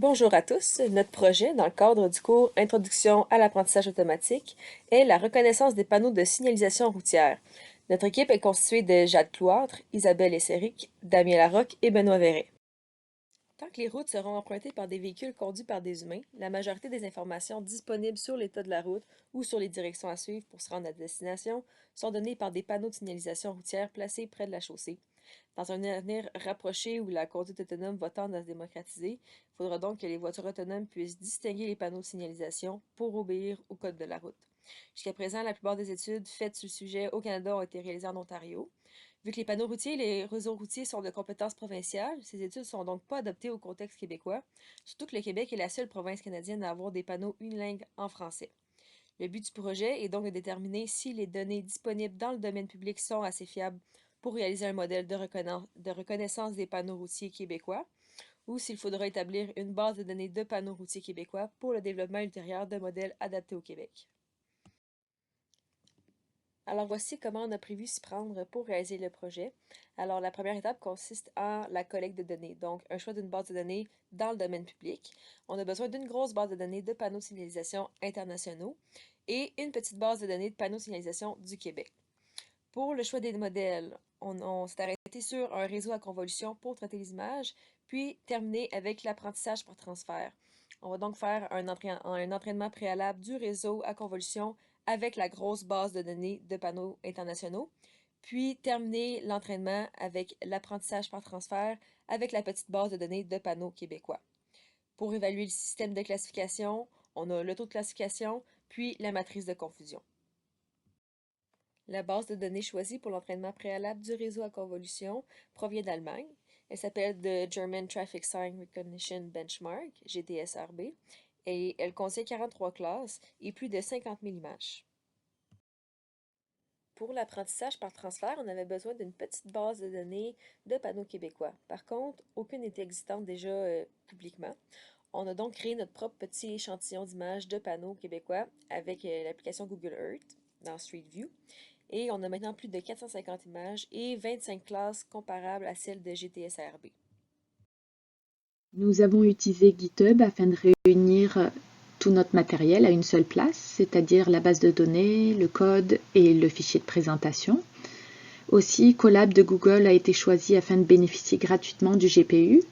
Bonjour à tous. Notre projet, dans le cadre du cours Introduction à l'apprentissage automatique, est la reconnaissance des panneaux de signalisation routière. Notre équipe est constituée de Jade Cloître, Isabelle Esséric, Damien Larocque et Benoît Verret. Tant que les routes seront empruntées par des véhicules conduits par des humains, la majorité des informations disponibles sur l'état de la route ou sur les directions à suivre pour se rendre à destination sont données par des panneaux de signalisation routière placés près de la chaussée. Dans un avenir rapproché où la conduite autonome va tendre à se démocratiser, il faudra donc que les voitures autonomes puissent distinguer les panneaux de signalisation pour obéir au code de la route. Jusqu'à présent, la plupart des études faites sur le sujet au Canada ont été réalisées en Ontario. Vu que les panneaux routiers et les réseaux routiers sont de compétence provinciale, ces études ne sont donc pas adaptées au contexte québécois, surtout que le Québec est la seule province canadienne à avoir des panneaux unilingues en français. Le but du projet est donc de déterminer si les données disponibles dans le domaine public sont assez fiables pour réaliser un modèle de reconnaissance des panneaux routiers québécois, ou s'il faudra établir une base de données de panneaux routiers québécois pour le développement ultérieur de modèles adaptés au Québec. Alors voici comment on a prévu s'y prendre pour réaliser le projet. Alors la première étape consiste en la collecte de données, donc un choix d'une base de données dans le domaine public. On a besoin d'une grosse base de données de panneaux de signalisation internationaux et une petite base de données de panneaux de signalisation du Québec. Pour le choix des modèles, on s'est arrêté sur un réseau à convolution pour traiter les images, puis terminer avec l'apprentissage par transfert. On va donc faire un entraînement préalable du réseau à convolution avec la grosse base de données de panneaux internationaux, puis terminer l'entraînement avec l'apprentissage par transfert avec la petite base de données de panneaux québécois. Pour évaluer le système de classification, on a le taux de classification, puis la matrice de confusion. La base de données choisie pour l'entraînement préalable du réseau à convolution provient d'Allemagne. Elle s'appelle The German Traffic Sign Recognition Benchmark, GTSRB, et elle contient 43 classes et plus de 50 000 images. Pour l'apprentissage par transfert, on avait besoin d'une petite base de données de panneaux québécois. Par contre, aucune n'était existante déjà publiquement. On a donc créé notre propre petit échantillon d'images de panneaux québécois avec l'application Google Earth dans Street View. Et on a maintenant plus de 450 images et 25 classes comparables à celles de GTSRB. Nous avons utilisé GitHub afin de réunir tout notre matériel à une seule place, c'est-à-dire la base de données, le code et le fichier de présentation. Aussi, Colab de Google a été choisi afin de bénéficier gratuitement du GPU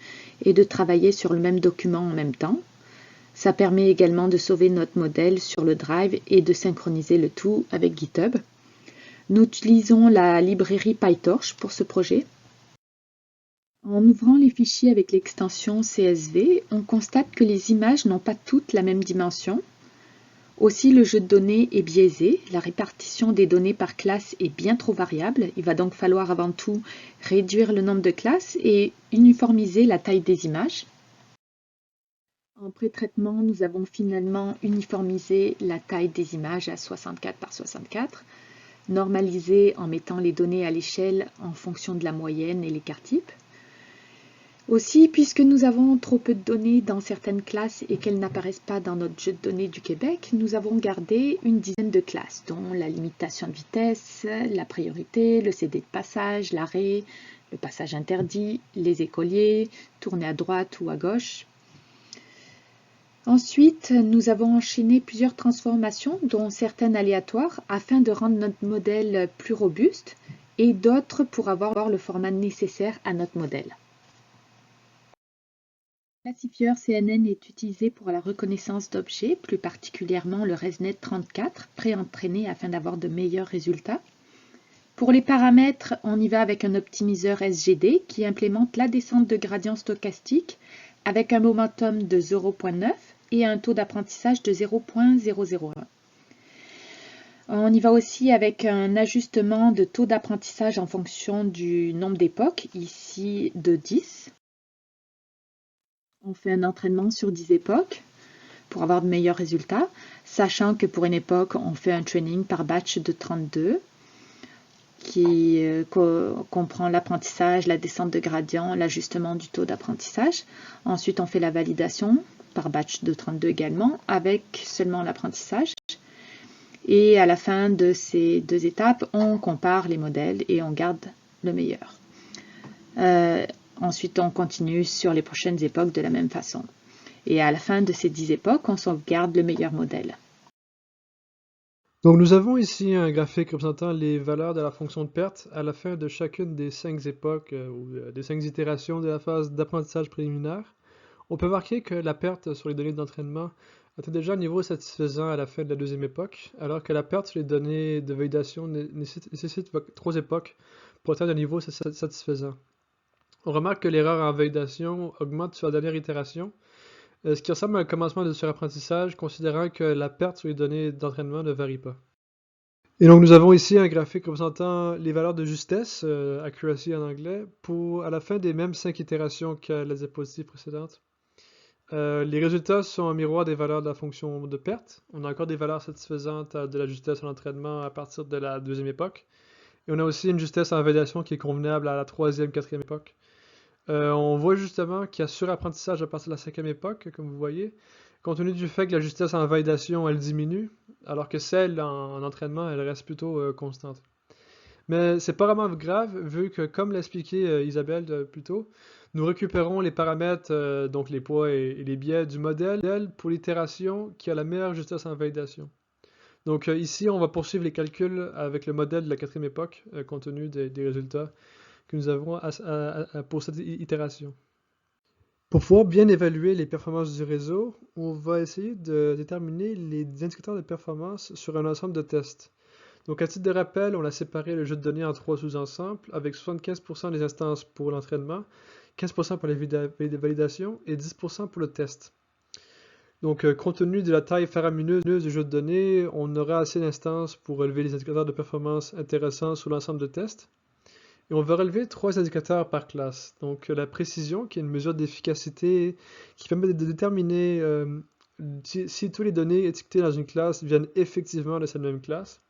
et de travailler sur le même document en même temps. Ça permet également de sauver notre modèle sur le Drive et de synchroniser le tout avec GitHub. Nous utilisons la librairie PyTorch pour ce projet. En ouvrant les fichiers avec l'extension CSV, on constate que les images n'ont pas toutes la même dimension. Aussi, le jeu de données est biaisé, la répartition des données par classe est bien trop variable. Il va donc falloir avant tout réduire le nombre de classes et uniformiser la taille des images. En pré-traitement, nous avons finalement uniformisé la taille des images à 64 par 64, normalisé en mettant les données à l'échelle en fonction de la moyenne et l'écart type. Aussi, puisque nous avons trop peu de données dans certaines classes et qu'elles n'apparaissent pas dans notre jeu de données du Québec, nous avons gardé une dizaine de classes, dont la limitation de vitesse, la priorité, le CD de passage, l'arrêt, le passage interdit, les écoliers, tourner à droite ou à gauche. Ensuite, nous avons enchaîné plusieurs transformations, dont certaines aléatoires, afin de rendre notre modèle plus robuste et d'autres pour avoir le format nécessaire à notre modèle. Le classifieur CNN est utilisé pour la reconnaissance d'objets, plus particulièrement le ResNet 34, pré-entraîné afin d'avoir de meilleurs résultats. Pour les paramètres, on y va avec un optimiseur SGD qui implémente la descente de gradient stochastique avec un momentum de 0,9 et un taux d'apprentissage de 0,001. On y va aussi avec un ajustement de taux d'apprentissage en fonction du nombre d'époques, ici de 10. On fait un entraînement sur 10 époques pour avoir de meilleurs résultats, sachant que pour une époque, on fait un training par batch de 32 qui comprend l'apprentissage, la descente de gradient, l'ajustement du taux d'apprentissage. Ensuite, on fait la validation par batch de 32 également, avec seulement l'apprentissage. Et à la fin de ces deux étapes, on compare les modèles et on garde le meilleur. Ensuite, on continue sur les prochaines époques de la même façon. Et à la fin de ces 10 époques, on sauvegarde le meilleur modèle. Donc nous avons ici un graphique représentant les valeurs de la fonction de perte à la fin de chacune des 5 époques ou des 5 itérations de la phase d'apprentissage préliminaire. On peut marquer que la perte sur les données d'entraînement atteint déjà un niveau satisfaisant à la fin de la deuxième époque, alors que la perte sur les données de validation nécessite 3 époques pour atteindre un niveau satisfaisant. On remarque que l'erreur en validation augmente sur la dernière itération, ce qui ressemble à un commencement de surapprentissage, considérant que la perte sur les données d'entraînement ne varie pas. Et donc nous avons ici un graphique représentant les valeurs de justesse, accuracy en anglais, à la fin des mêmes 5 itérations que la diapositive précédente. Les résultats sont un miroir des valeurs de la fonction de perte. On a encore des valeurs satisfaisantes de la justesse en entraînement à partir de la deuxième époque. Et on a aussi une justesse en validation qui est convenable à la troisième, quatrième époque. On voit justement qu'il y a surapprentissage à partir de la cinquième époque, comme vous voyez, compte tenu du fait que la justesse en validation, elle diminue, alors que celle en entraînement, elle reste plutôt constante. Mais c'est pas vraiment grave, vu que, comme l'a expliqué Isabelle plus tôt, nous récupérons les paramètres, donc les poids et les biais du modèle pour l'itération qui a la meilleure justesse en validation. Donc ici, on va poursuivre les calculs avec le modèle de la quatrième époque, compte tenu des résultats que nous avons pour cette itération. Pour pouvoir bien évaluer les performances du réseau, on va essayer de déterminer les indicateurs de performance sur un ensemble de tests. Donc à titre de rappel, on a séparé le jeu de données en 3 sous-ensembles, avec 75% des instances pour l'entraînement, 15% pour les validations et 10% pour le test. Donc compte tenu de la taille faramineuse du jeu de données, on aura assez d'instances pour relever les indicateurs de performance intéressants sur l'ensemble de tests. Et on va relever 3 indicateurs par classe. Donc la précision, qui est une mesure d'efficacité qui permet de déterminer si toutes les données étiquetées dans une classe viennent effectivement de cette même classe.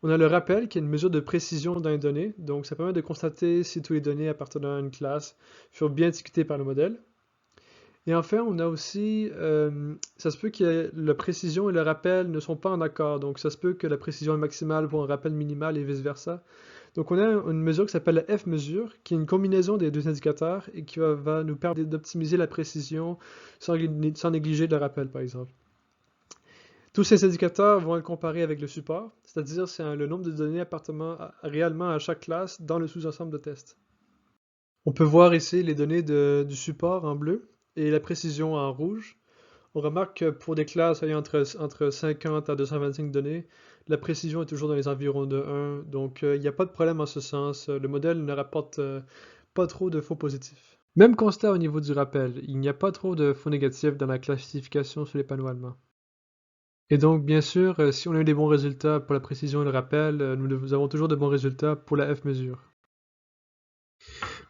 On a le rappel, qui est une mesure de précision dans les données. Donc ça permet de constater si toutes les données appartenant à une classe furent bien étiquetées par le modèle. Et enfin, on a aussi, ça se peut que la précision et le rappel ne sont pas en accord. Donc ça se peut que la précision est maximale pour un rappel minimal et vice-versa. Donc on a une mesure qui s'appelle la F-mesure, qui est une combinaison des deux indicateurs et qui va nous permettre d'optimiser la précision sans négliger le rappel, par exemple. Tous ces indicateurs vont être comparés avec le support, c'est-à-dire c'est le nombre de données appartenant réellement à chaque classe dans le sous-ensemble de test. On peut voir ici les données du support en bleu et la précision en rouge. On remarque que pour des classes ayant entre 50 à 225 données, la précision est toujours dans les environs de 1, donc il n'y a pas de problème en ce sens. Le modèle ne rapporte pas trop de faux positifs. Même constat au niveau du rappel, il n'y a pas trop de faux négatifs dans la classification sur les panneaux allemands. Et donc, bien sûr, si on a eu des bons résultats pour la précision et le rappel, nous avons toujours de bons résultats pour la F-mesure.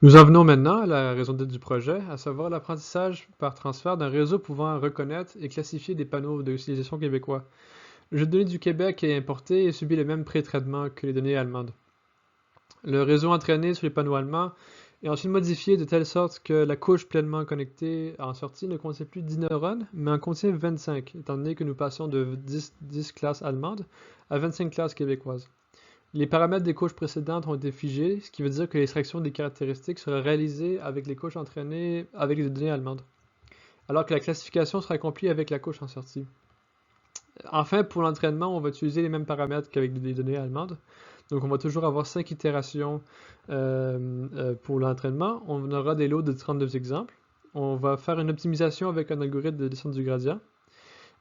Nous en venons maintenant à la raison d'être du projet, à savoir l'apprentissage par transfert d'un réseau pouvant reconnaître et classifier des panneaux d'utilisation québécois. Le jeu de données du Québec est importé et subit le même pré-traitement que les données allemandes. Le réseau entraîné sur les panneaux allemands est ensuite modifié de telle sorte que la couche pleinement connectée en sortie ne contient plus 10 neurones, mais en contient 25, étant donné que nous passons de 10 classes allemandes à 25 classes québécoises. Les paramètres des couches précédentes ont été figés, ce qui veut dire que l'extraction des caractéristiques sera réalisée avec les couches entraînées avec les données allemandes, alors que la classification sera accomplie avec la couche en sortie. Enfin, pour l'entraînement, on va utiliser les mêmes paramètres qu'avec les données allemandes. Donc, on va toujours avoir 5 itérations pour l'entraînement. On aura des lots de 32 exemples. On va faire une optimisation avec un algorithme de descente du gradient.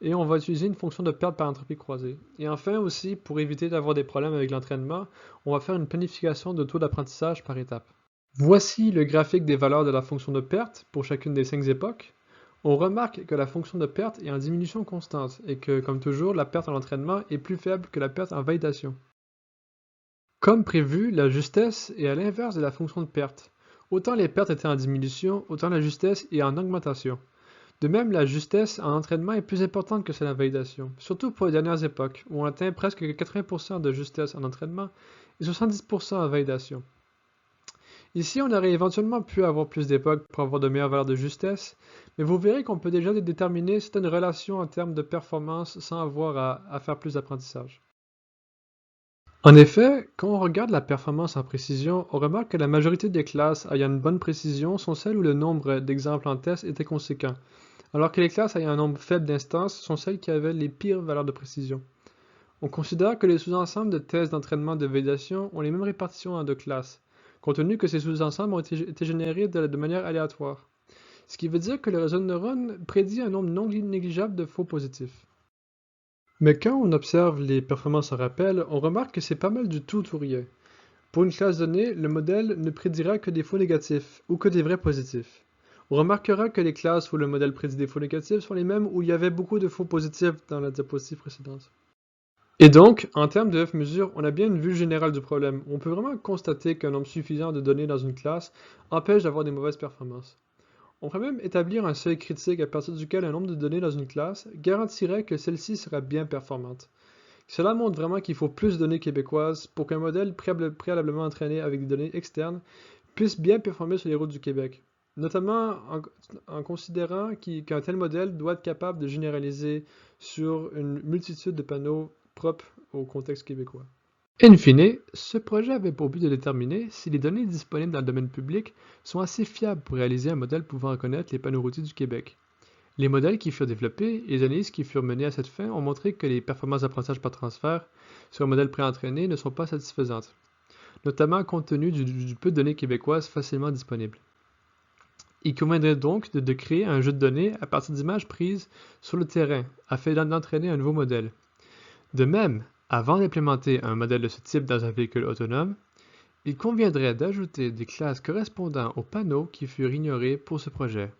Et on va utiliser une fonction de perte par entropie croisée. Et enfin aussi, pour éviter d'avoir des problèmes avec l'entraînement, on va faire une planification de taux d'apprentissage par étape. Voici le graphique des valeurs de la fonction de perte pour chacune des 5 époques. On remarque que la fonction de perte est en diminution constante et que, comme toujours, la perte en entraînement est plus faible que la perte en validation. Comme prévu, la justesse est à l'inverse de la fonction de perte. Autant les pertes étaient en diminution, autant la justesse est en augmentation. De même, la justesse en entraînement est plus importante que celle en validation, surtout pour les dernières époques, où on atteint presque 80% de justesse en entraînement et 70% en validation. Ici, on aurait éventuellement pu avoir plus d'époques pour avoir de meilleures valeurs de justesse, mais vous verrez qu'on peut déjà déterminer certaines relations en termes de performance sans avoir à faire plus d'apprentissage. En effet, quand on regarde la performance en précision, on remarque que la majorité des classes ayant une bonne précision sont celles où le nombre d'exemples en test était conséquent, alors que les classes ayant un nombre faible d'instances sont celles qui avaient les pires valeurs de précision. On considère que les sous-ensembles de tests d'entraînement de validation ont les mêmes répartitions en deux classes, compte tenu que ces sous-ensembles ont été générés de manière aléatoire. Ce qui veut dire que le réseau de neurones prédit un nombre non négligeable de faux positifs. Mais quand on observe les performances en rappel, on remarque que c'est pas mal du tout ou rien. Pour une classe donnée, le modèle ne prédira que des faux négatifs ou que des vrais positifs. On remarquera que les classes où le modèle prédit des faux négatifs sont les mêmes où il y avait beaucoup de faux positifs dans la diapositive précédente. Et donc, en termes de F-mesure, on a bien une vue générale du problème. On peut vraiment constater qu'un nombre suffisant de données dans une classe empêche d'avoir des mauvaises performances. On pourrait même établir un seuil critique à partir duquel un nombre de données dans une classe garantirait que celle-ci sera bien performante. Cela montre vraiment qu'il faut plus de données québécoises pour qu'un modèle préalablement entraîné avec des données externes puisse bien performer sur les routes du Québec, notamment en considérant qu'un tel modèle doit être capable de généraliser sur une multitude de panneaux propres au contexte québécois. In fine, ce projet avait pour but de déterminer si les données disponibles dans le domaine public sont assez fiables pour réaliser un modèle pouvant reconnaître les panneaux routiers du Québec. Les modèles qui furent développés et les analyses qui furent menées à cette fin ont montré que les performances d'apprentissage par transfert sur un modèle préentraîné ne sont pas satisfaisantes, notamment compte tenu du peu de données québécoises facilement disponibles. Il conviendrait donc de créer un jeu de données à partir d'images prises sur le terrain afin d'entraîner un nouveau modèle. De même, avant d'implémenter un modèle de ce type dans un véhicule autonome, il conviendrait d'ajouter des classes correspondant aux panneaux qui furent ignorés pour ce projet.